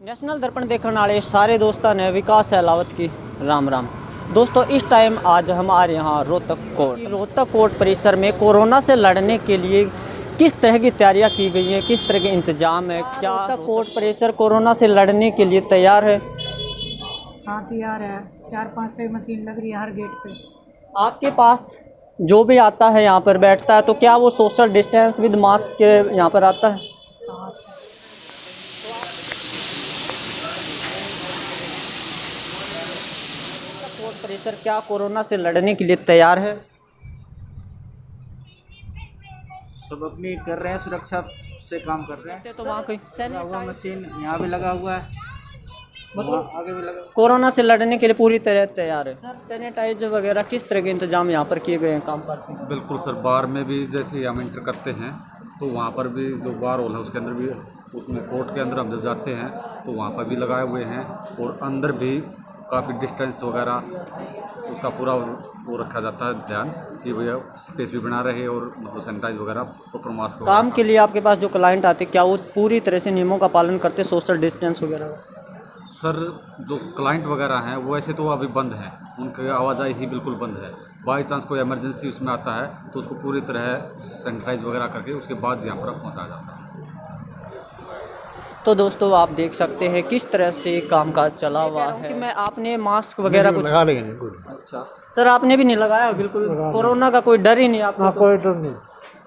National दर्पण देखने वाले सारे दोस्तों ने विकास अहलावत की राम राम। दोस्तों इस टाइम आज हमारे यहाँ रोहतक कोर्ट परिसर में कोरोना से लड़ने के लिए किस तरह की तैयारियां की गई हैं, किस तरह के इंतजाम है, क्या रोहतक कोर्ट परिसर कोरोना से लड़ने के लिए तैयार है? हाँ तैयार है। 4-5 से मशीन लग रही है हर गेट पे। आपके पास जो भी आता है यहाँ पर बैठता है तो क्या वो सोशल डिस्टेंस विद मास्क के यहाँ पर आता है? हाँ कोर्ट परिसर क्या कोरोना से लड़ने के लिए तैयार है? सब अपनी कर रहे हैं, सुरक्षा से काम कर रहे हैं। तो वहाँ कोई लगा हुआ मशीन यहाँ भी लगा हुआ है, मतलब आगे भी लगा। कोरोना से लड़ने के लिए पूरी तरह तैयार है। सर सैनिटाइजर वगैरह किस तरह के इंतजाम यहाँ पर किए गए हैं काम करते हैं? बिल्कुल सर, बार में भी जैसे हम इंटर करते हैं तो वहाँ पर भी जो बार हॉल है उसके अंदर भी, उसमें कोर्ट के अंदर हम जब जाते हैं तो वहाँ पर भी लगाए हुए हैं, और अंदर भी काफ़ी डिस्टेंस वगैरह उसका पूरा वो रखा जाता है ध्यान कि भैया स्पेस भी बना रहे और मतलब सैनिटाइज वगैरह प्रॉपर मास्क काम के लिए आपके पास जो क्लाइंट आते क्या वो पूरी तरह से नियमों का पालन करते, सोशल डिस्टेंस वगैरह? सर जो क्लाइंट वगैरह हैं वो ऐसे तो अभी बंद हैं, उनकी आवाजाही ही बिल्कुल बंद है। बाई चांस कोई इमरजेंसी उसमें आता है तो उसको पूरी तरह सैनिटाइज वगैरह करके उसके बाद यहाँ पर पहुँचाया जाता है। तो दोस्तों आप देख सकते हैं किस तरह से काम काज चला हुआ है। मैं आपने मास्क वगैरह कुछ लगा लेंगे कुछ। अच्छा सर आपने भी नहीं लगाया? बिल्कुल कोरोना का कोई डर ही नहीं आपको? कोई डर नहीं।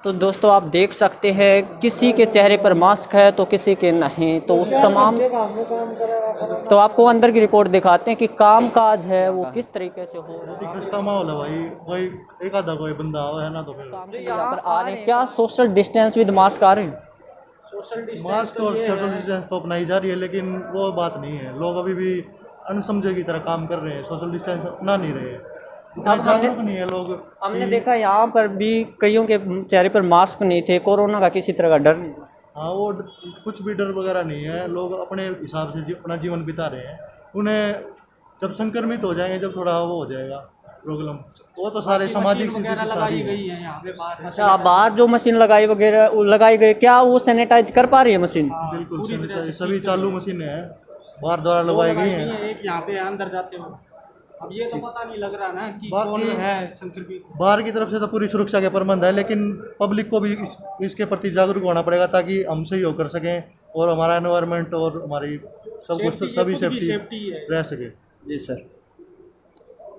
तो दोस्तों आप देख सकते हैं किसी के चेहरे पर मास्क है तो किसी के नहीं, तो उस तमाम तो आपको अंदर की रिपोर्ट दिखाते हैं कि काम काज है वो किस तरीके से हो रहा है। खस्ता माहौल है भाई, कोई एक आधा कोई बंदा है ना तो फिर यहाँ पर आ रहे हैं क्या सोशल डिस्टेंस विद मास्क आ रहे हैं? मास्क और सोशल डिस्टेंस तो अपनाई जा रही है, लेकिन वो बात नहीं है। लोग अभी भी अनसमझे की तरह काम कर रहे हैं, सोशल डिस्टेंस अपना नहीं रहे हैं, इतना जागरूक नहीं है लोग। हमने देखा यहाँ पर भी कईयों के चेहरे पर मास्क नहीं थे, कोरोना का किसी तरह का डर नहीं था। हाँ वो कुछ भी डर वगैरह नहीं है, लोग अपने हिसाब से अपना जीवन बिता रहे हैं। उन्हें जब संक्रमित हो जाएंगे, जब थोड़ा वो हो जाएगा प्रॉब्लम, वो तो सारे सामाजिक लगाई गई है यहाँ पे बाहर। अच्छा बाहर जो मशीन लगाई गई क्या वो सैनिटाइज कर पा रही है मशीन? बिल्कुल सभी चालू मशीनें हैं, बाहर द्वारा लगाई गई हैं। एक यहाँ पे अंदर जाते हो, अब ये तो पता नहीं लग रहा ना कि कौन है संक्रमित। बाहर की तरफ से तो पूरी सुरक्षा के प्रबंध है, लेकिन पब्लिक को भी इसके प्रति जागरूक होना पड़ेगा ताकि हम सही हो कर सकें और हमारा एनवायरनमेंट और हमारी सब कुछ सभी सेफ्टी रह सके। जी सर।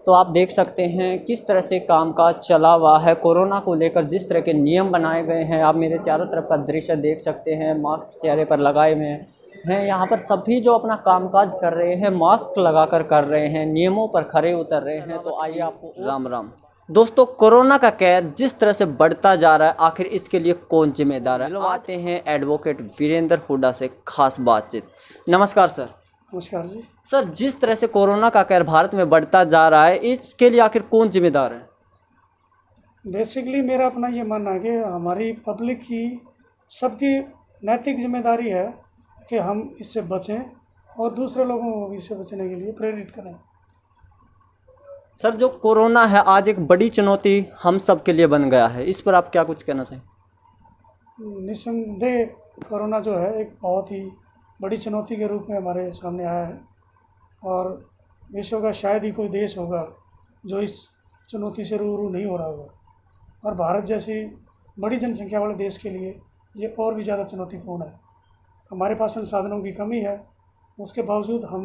तो आप देख सकते हैं किस तरह से कामकाज चला हुआ है कोरोना को लेकर, जिस तरह के नियम बनाए गए हैं। आप मेरे चारों तरफ का दृश्य देख सकते हैं, मास्क चेहरे पर लगाए हुए हैं। यहाँ पर सभी जो अपना कामकाज कर रहे हैं मास्क लगाकर कर रहे हैं, नियमों पर खरे उतर रहे हैं। तो आइए आपको राम राम। दोस्तों कोरोना का कहर जिस तरह से बढ़ता जा रहा है, आखिर इसके लिए कौन जिम्मेदार है? आते हैं एडवोकेट वीरेंद्र हुड्डा से खास बातचीत। नमस्कार सर। नमस्कार जी। सर जिस तरह से कोरोना का कहर भारत में बढ़ता जा रहा है, इसके लिए आखिर कौन जिम्मेदार है? बेसिकली मेरा अपना ये मानना है कि हमारी पब्लिक की सबकी नैतिक जिम्मेदारी है कि हम इससे बचें और दूसरे लोगों को इससे बचने के लिए प्रेरित करें। सर जो कोरोना है आज एक बड़ी चुनौती हम सब के लिए बन गया है, इस पर आप क्या कुछ कहना चाहें? निस्संदेह कोरोना जो है एक बहुत ही बड़ी चुनौती के रूप में हमारे सामने आया है, और विश्व का शायद ही कोई देश होगा जो इस चुनौती से रूबरू नहीं हो रहा होगा, और भारत जैसी बड़ी जनसंख्या वाले देश के लिए ये और भी ज़्यादा चुनौतीपूर्ण है। हमारे पास संसाधनों की कमी है, उसके बावजूद हम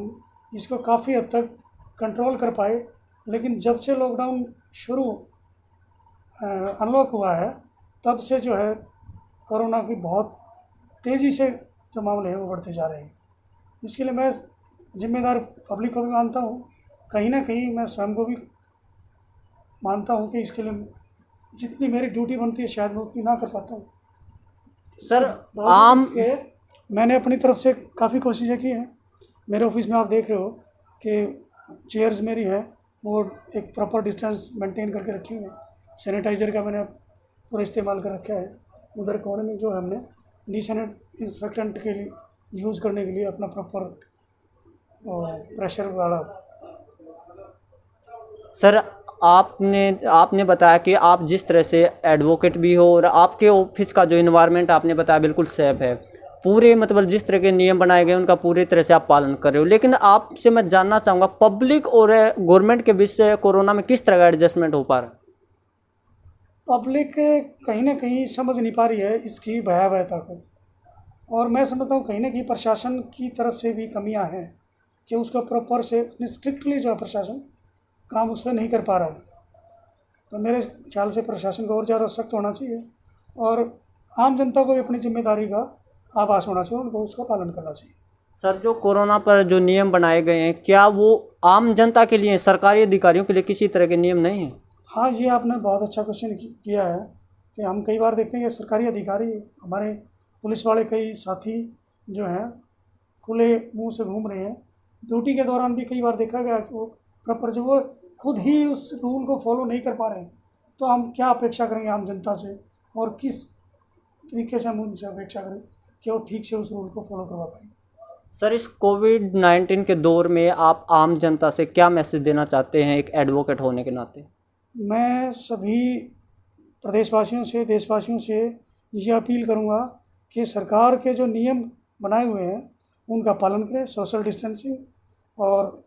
इसको काफ़ी हद तक कंट्रोल कर पाए, लेकिन जब से लॉकडाउन शुरू अनलॉक हुआ है तब से जो है कोरोना की बहुत तेज़ी से जो मामले हैं वो बढ़ते जा रहे हैं। इसके लिए मैं जिम्मेदार पब्लिक को भी मानता हूँ, कहीं ना कहीं मैं स्वयं को भी मानता हूँ कि इसके लिए जितनी मेरी ड्यूटी बनती है शायद मैं उतनी ना कर पाता हूँ। सर आम मैंने अपनी तरफ से काफ़ी कोशिशें की हैं। मेरे ऑफिस में आप देख रहे हो कि चेयर्स मेरी हैं वो एक प्रॉपर डिस्टेंस मेंटेन करके रखी हुई है। सैनिटाइज़र का मैंने पूरा इस्तेमाल कर रखा है। उधर कोने में जो है हमने डिसइंफेक्टेंट के लिए यूज़ करने के लिए अपना प्रॉपर प्रेशर वाला। सर आपने बताया कि आप जिस तरह से एडवोकेट भी हो और आपके ऑफिस का जो इन्वायरमेंट आपने बताया बिल्कुल सेफ है, पूरे मतलब जिस तरह के नियम बनाए गए उनका पूरी तरह से आप पालन कर रहे हो, लेकिन आपसे मैं जानना चाहूँगा पब्लिक और गवर्नमेंट के बीच से कोरोना में किस तरह का एडजस्टमेंट हो पा रहा है? पब्लिक कहीं ना कहीं समझ नहीं पा रही है इसकी भयावहता को, और मैं समझता हूँ कहीं ना कहीं प्रशासन की तरफ से भी कमियां हैं कि उसका प्रॉपर से स्ट्रिक्टली जो है प्रशासन काम उस पर नहीं कर पा रहा है। तो मेरे ख्याल से प्रशासन को और ज़्यादा सख्त होना चाहिए और आम जनता को भी अपनी जिम्मेदारी का आभास होना चाहिए, उनको उसका पालन करना चाहिए। सर, जो कोरोना पर जो नियम बनाए गए हैं क्या वो आम जनता के लिए, सरकारी अधिकारियों के लिए किसी तरह के नियम नहीं हैं? हाँ, ये आपने बहुत अच्छा क्वेश्चन किया है कि हम कई बार देखते हैं कि सरकारी अधिकारी, हमारे पुलिस वाले कई साथी जो हैं खुले मुंह से घूम रहे हैं। ड्यूटी के दौरान भी कई बार देखा गया कि वो प्रॉपर जब वो खुद ही उस रूल को फॉलो नहीं कर पा रहे हैं तो हम क्या अपेक्षा करेंगे आम जनता से, और किस तरीके से हम उनसे अपेक्षा करें कि वो ठीक से उस रूल को फॉलो करवा पाएंगे। सर, इस कोविड-19 के दौर में आप आम जनता से क्या मैसेज देना चाहते हैं एक एडवोकेट होने के नाते? मैं सभी प्रदेशवासियों से, देशवासियों से ये अपील करूँगा कि सरकार के जो नियम बनाए हुए हैं उनका पालन करें, सोशल डिस्टेंसिंग, और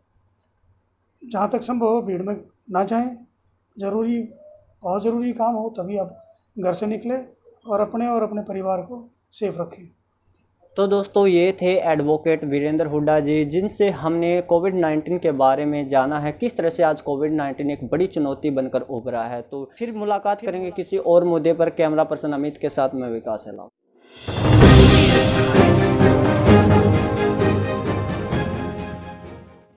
जहाँ तक संभव हो भीड़ में ना जाएं। बहुत ज़रूरी काम हो तभी आप घर से निकलें और अपने परिवार को सेफ रखें। तो दोस्तों, ये थे एडवोकेट वीरेंद्र हुड्डा जी, जिनसे हमने कोविड-19 के बारे में जाना है, किस तरह से आज कोविड-19 एक बड़ी चुनौती बनकर उभरा है। तो फिर मुलाकात करेंगे किसी और मुद्दे पर। कैमरा पर्सन अमित के साथ मैं विकास है।